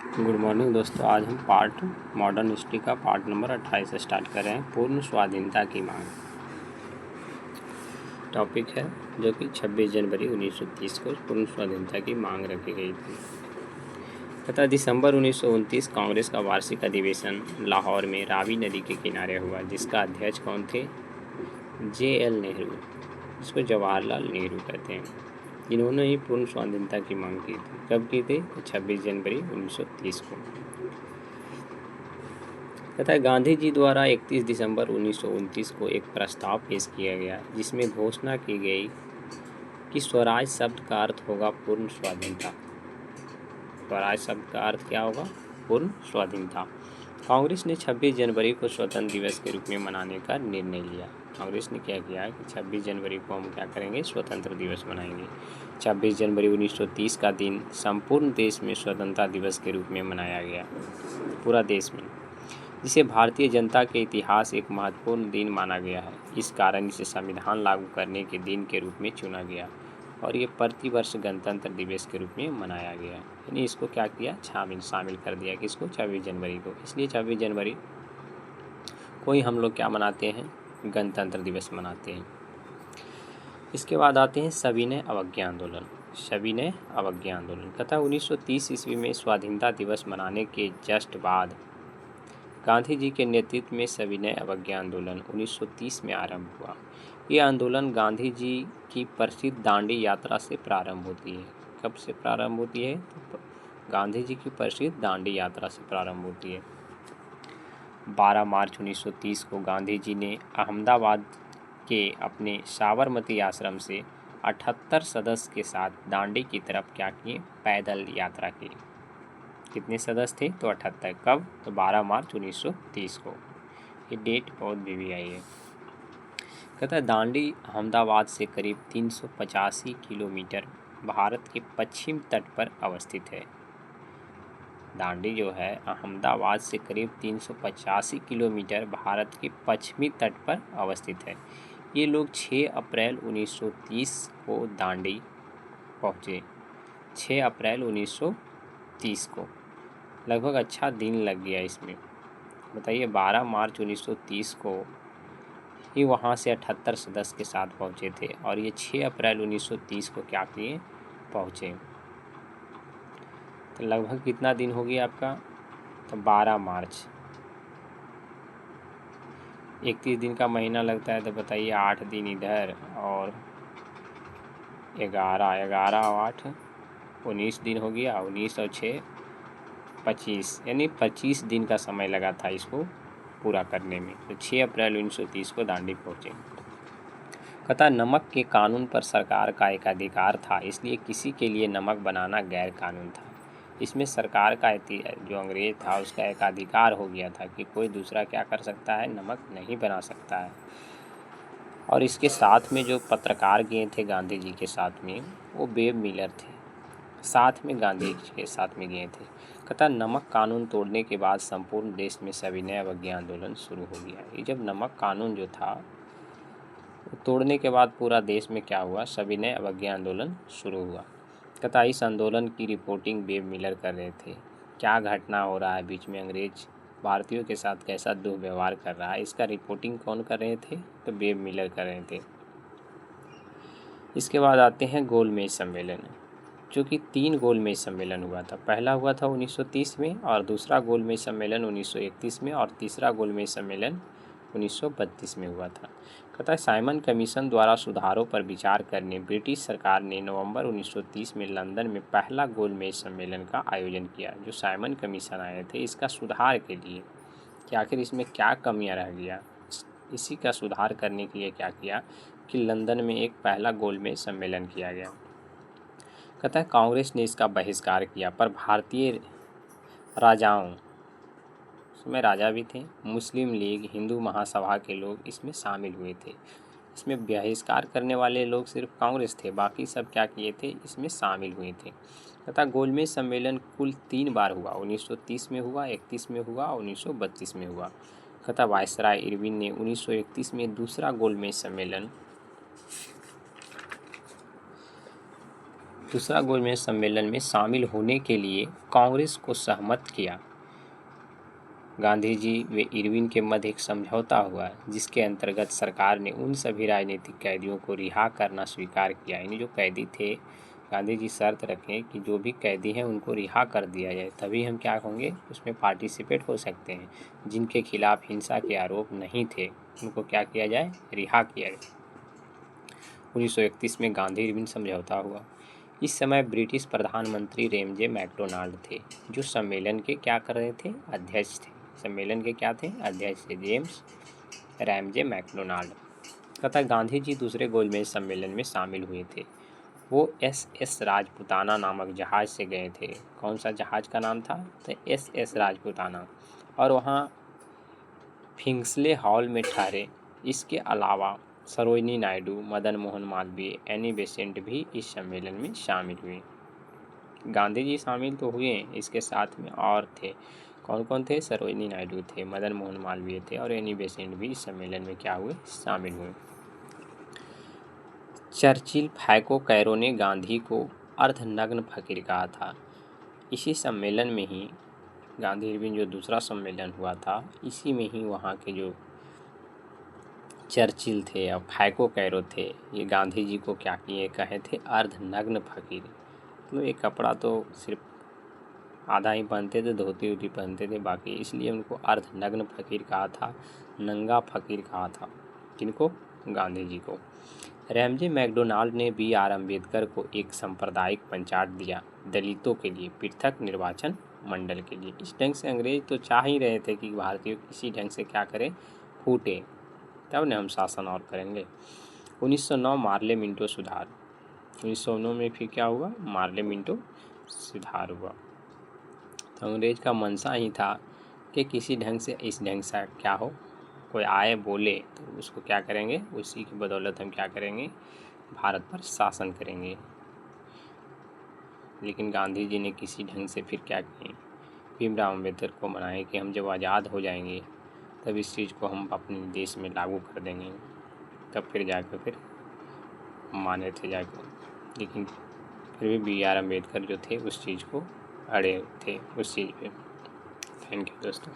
Good morning दोस्तों। आज हम पार्ट मॉडर्न हिस्ट्री का पार्ट नंबर 28 से स्टार्ट कर रहे हैं। पूर्ण स्वाधीनता की मांग टॉपिक है, जो कि 26 जनवरी 1930 को पूर्ण स्वाधीनता की मांग रखी गई थी तथा दिसंबर 1929 कांग्रेस का वार्षिक अधिवेशन लाहौर में रावी नदी के किनारे हुआ, जिसका अध्यक्ष कौन थे? JL नेहरू, जिसको जवाहरलाल नेहरू कहते हैं। इन्होंने ही पूर्ण स्वाधीनता की मांग की थी। कब की थी? 26 जनवरी 1930 को। तथा गांधी जी द्वारा 31 दिसंबर 1929 को एक प्रस्ताव पेश किया गया, जिसमें घोषणा की गई कि स्वराज शब्द का अर्थ होगा पूर्ण स्वाधीनता। स्वराज शब्द का अर्थ क्या होगा? पूर्ण स्वाधीनता। कांग्रेस ने 26 जनवरी को स्वतंत्र दिवस के रूप में मनाने का निर्णय लिया। कांग्रेस ने क्या किया कि 26 जनवरी को हम क्या करेंगे? स्वतंत्र दिवस मनाएंगे। 26 जनवरी 1930 का दिन संपूर्ण देश में स्वतंत्रता दिवस के रूप में मनाया गया, पूरा देश में, जिसे भारतीय जनता के इतिहास एक महत्वपूर्ण दिन माना गया है। इस कारण इसे संविधान लागू करने के दिन के रूप में चुना गया और ये प्रतिवर्ष गणतंत्र दिवस के रूप में मनाया गया। यानी इसको क्या किया? शामिल कर दिया किसको? 26 जनवरी को। इसलिए 26 जनवरी को ही हम लोग क्या मनाते हैं? गणतंत्र दिवस मनाते हैं। इसके बाद आते हैं सविनय अवज्ञा आंदोलन। सविनय अवज्ञा आंदोलन तथा 1930 ईस्वी में स्वाधीनता दिवस मनाने के जस्ट बाद गांधी जी के नेतृत्व में सविनय अवज्ञा आंदोलन 1930 में आरंभ हुआ। यह आंदोलन गांधी जी की प्रसिद्ध दांडी यात्रा से प्रारंभ होती है। कब से प्रारंभ होती है? तो गांधी जी की प्रसिद्ध दांडी यात्रा से प्रारंभ होती है। 12 मार्च 1930 को गांधी जी ने अहमदाबाद के अपने साबरमती आश्रम से 78 सदस्य के साथ दांडी की तरफ क्या किए? पैदल यात्रा की। कितने सदस्य थे? तो 78। कब? तो 12 मार्च 1930 को। ये डेट बहुत वीवीआई है। कहता है दांडी अहमदाबाद से करीब 385 किलोमीटर भारत के पश्चिम तट पर अवस्थित है। दांडी जो है अहमदाबाद से करीब 385 किलोमीटर भारत के पश्चिमी तट पर अवस्थित है। ये लोग 6 अप्रैल 1930 को दांडी पहुँचे। 6 अप्रैल 1930 को। लगभग अच्छा दिन लग गया इसमें। बताइए, 12 मार्च 1930 को ही वहाँ से 78 सदस्य के साथ पहुँचे थे और ये 6 अप्रैल 1930 को क्या किए? पहुँचे। तो लगभग कितना दिन हो गया आपका? तो 12 मार्च। 31 दिन का महीना लगता है, तो बताइए 8 दिन इधर और 11 और 8 19 दिन हो गया। 19 और 6 25, यानी 25 दिन का समय लगा था इसको पूरा करने में। तो 6 अप्रैल 1930 को दांडी पहुँचे। कहता नमक के कानून पर सरकार का एक अधिकार था, इसलिए किसी के लिए नमक बनाना गैर कानून था। इसमें सरकार का जो अंग्रेज था उसका एक अधिकार हो गया था कि कोई दूसरा क्या कर सकता है? नमक नहीं बना सकता है। और इसके साथ में जो पत्रकार गए थे गांधी जी के साथ में, वो वेब मिलर थे, साथ में गांधी जी के साथ में गए थे। कहता नमक कानून तोड़ने के बाद संपूर्ण देश में सविनय अवज्ञा आंदोलन शुरू हो गया। ये जब नमक कानून जो था तोड़ने के बाद पूरा देश में क्या हुआ? सविनय अवज्ञा आंदोलन शुरू हुआ। कहता इस आंदोलन की रिपोर्टिंग वेब मिलर कर रहे थे। क्या घटना हो रहा है बीच में, अंग्रेज भारतीयों के साथ कैसा दुर्व्यवहार कर रहा है, इसका रिपोर्टिंग कौन कर रहे थे? तो वेब मिलर कर रहे थे। इसके बाद आते हैं गोलमेज सम्मेलन, जो कि 3 गोलमेज सम्मेलन हुआ था। पहला हुआ था 1930 में और दूसरा गोलमेज सम्मेलन 1931 में और तीसरा गोलमेज सम्मेलन 1932 में हुआ था। कहता है साइमन कमीशन द्वारा सुधारों पर विचार करने ब्रिटिश सरकार ने नवंबर 1930 में लंदन में पहला गोलमेज सम्मेलन का आयोजन किया। जो साइमन कमीशन आए थे इसका सुधार के लिए कि आखिर इसमें क्या कमियां रह गया, इसी का सुधार करने के लिए क्या किया कि लंदन में एक पहला गोलमेज सम्मेलन किया गया। कहता है कांग्रेस ने इसका बहिष्कार किया, पर भारतीय राजाओं, उसमें राजा भी थे, मुस्लिम लीग, हिंदू महासभा के लोग इसमें शामिल हुए थे। इसमें बहिष्कार करने वाले लोग सिर्फ कांग्रेस थे, बाकी सब क्या किए थे? इसमें शामिल हुए थे। तथा गोलमेज सम्मेलन कुल 3 बार हुआ। 1930 में हुआ, 31 में हुआ, 1932 में हुआ। कहता वायसराय इरविन ने 1931 में दूसरा गोलमेज सम्मेलन दूसरा गोलमेज सम्मेलन में शामिल होने के लिए कांग्रेस को सहमत किया। गांधी जी व इरविन के मध्य एक समझौता हुआ जिसके अंतर्गत सरकार ने उन सभी राजनीतिक कैदियों को रिहा करना स्वीकार किया। यानी जो कैदी थे, गांधी जी शर्त रखें कि जो भी कैदी हैं उनको रिहा कर दिया जाए, तभी हम क्या होंगे, उसमें पार्टिसिपेट हो सकते हैं। जिनके खिलाफ हिंसा के आरोप नहीं थे उनको क्या किया जाए, रिहा किया जाए। 1931 में गांधी इरविन समझौता हुआ। इस समय ब्रिटिश प्रधानमंत्री रेमजे मैकडोनाल्ड थे, जो सम्मेलन के क्या कर रहे थे, अध्यक्ष थे। सम्मेलन के क्या थे, अध्यक्ष थे, जेम्स रैमजे मैकडोनाल्ड। तथा गांधी जी दूसरे गोलमेज सम्मेलन में शामिल हुए थे। वो SS राजपुताना नामक जहाज से गए थे। कौन सा जहाज का नाम था, तो SS राजपुताना, और वहाँ फिंक्सले हॉल में ठहरे। इसके अलावा सरोजिनी नायडू, मदन मोहन मालवीय, एनी बेसेंट भी इस सम्मेलन में शामिल हुए। गांधी जी शामिल तो हुए, इसके साथ में और थे। कौन कौन थे, सरोजिनी नायडू थे, मदन मोहन मालवीय थे, और एनी बेसेंट भी इस सम्मेलन में क्या हुए, शामिल हुए। चर्चिल फैको कैरो ने गांधी को अर्धनग्न फकीर कहा था। इसी सम्मेलन में ही गांधी इरविन जो दूसरा सम्मेलन हुआ था, इसी में ही वहाँ के जो चर्चिल थे और फैको कैरो थे, ये गांधी जी को क्या किए, कहे थे अर्धनग्न फकीर। मतलब ये कपड़ा तो सिर्फ आधा ही पहनते थे, धोती वोती पहनते थे, बाकी इसलिए उनको अर्धनग्न फकीर कहा था, नंगा फकीर कहा था। किनको, गांधी जी को। रैमजे मैकडोनाल्ड ने BR अम्बेडकर को एक सांप्रदायिक पंचायत दिया, दलितों के लिए पृथक निर्वाचन मंडल के लिए। इस ढंग से अंग्रेज तो चाह ही रहे थे कि भारतीय किसी ढंग से क्या करें, फूटे, तब न हम शासन और करेंगे। 1909 मार्ले मिंटो सुधार। 1909 में फिर क्या हुआ, मार्ले मिंटो सुधार हुआ। तो अंग्रेज का मंशा ही था कि किसी ढंग से इस ढंग से क्या हो, कोई आए बोले तो उसको क्या करेंगे, उसी की बदौलत हम क्या करेंगे, भारत पर शासन करेंगे। लेकिन गांधी जी ने किसी ढंग से फिर क्या किए, भीमराव अम्बेडकर को मनाए कि हम जब आज़ाद हो जाएंगे तब इस चीज़ को हम अपने देश में लागू कर देंगे। तब फिर जाकर फिर माने थे जाकर, लेकिन फिर भी BR अम्बेडकर जो थे उस चीज़ को अड़े थे, उस चीज़ पे। थैंक यू दोस्तों।